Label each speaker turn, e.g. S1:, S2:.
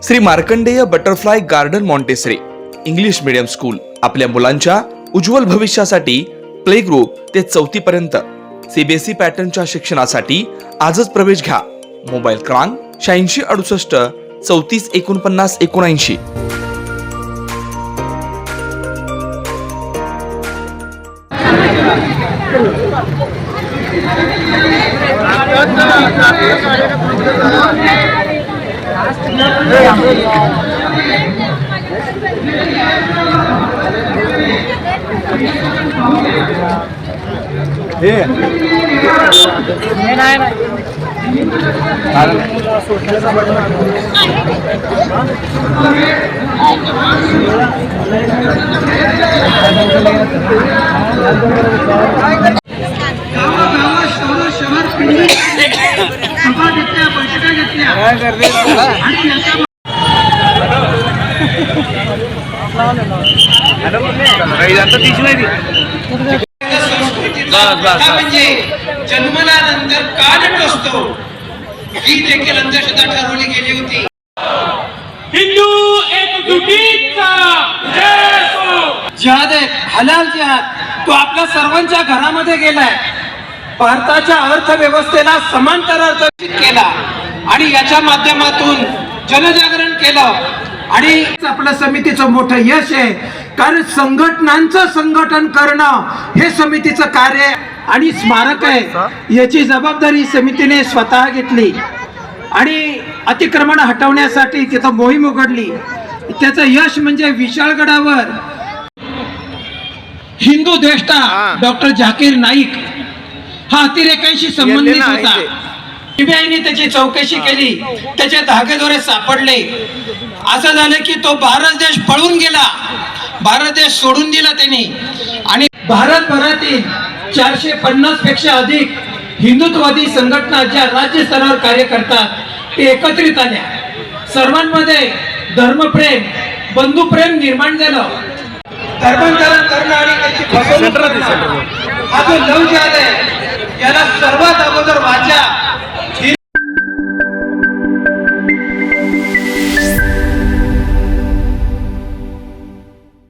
S1: Shri Markandeya butterfly garden Montessori English medium school आपल्या मुलांच्या उज्ज्वल भविष्यासाठी प्ले ग्रुप ते 4थी पर्यंत सीबीएसई पॅटर्नच्या शिक्षणासाठी आजच प्रवेश घ्या. मोबाईल क्रमांक 8668 34 49 79.
S2: म्हणजे जन्मल्यानंतर काल टोचतो ही देखील अंधश्रद्धा ठरवली गेली होती.
S3: हिंदू एकजुटीचा जय हो.
S2: जिहाद आहे, हलाल जिहाद, तो आपल्या सर्वांच्या घरामध्ये गेलाय. भारताच्या अर्थव्यवस्थेला समांतर अर्थ केला आणि याच्या माध्यमातून जनजागरण केलं आणि आपल्या समितीचं मोठं यश आहे. कारण संघटनांचं संघटन करणं हे समितीचं कार्य आणि स्मारक आहे. याची जबाबदारी समितीने स्वतः घेतली आणि अतिक्रमण हटवण्यासाठी तिथं मोहीम उघडली. त्याचं यश म्हणजे विशाळगडावर हिंदू द्वेष्टा डॉक्टर झाकीर नाईक हा अतिरेकांशी संबंधित होता. सीबीआयने त्याची चौकशी केली, त्याचे धागेदोरे सापडले. असं झालं की तो भारत देश पळून गेला, भारत देश सोडून दिला त्यांनी आणि भारतभरातील 450 पेक्षा अधिक हिंदुत्ववादी संघटना ज्या राज्य स्तरावर कार्य करतात ते एकत्रित आल्या. सर्वांमध्ये धर्मप्रेम बंधुप्रेम निर्माण झालं. धर्मांतरण करणं आणि त्याची फसवणूक करणं हा जो लव जिहाद आहे याला सर्वात अगोदर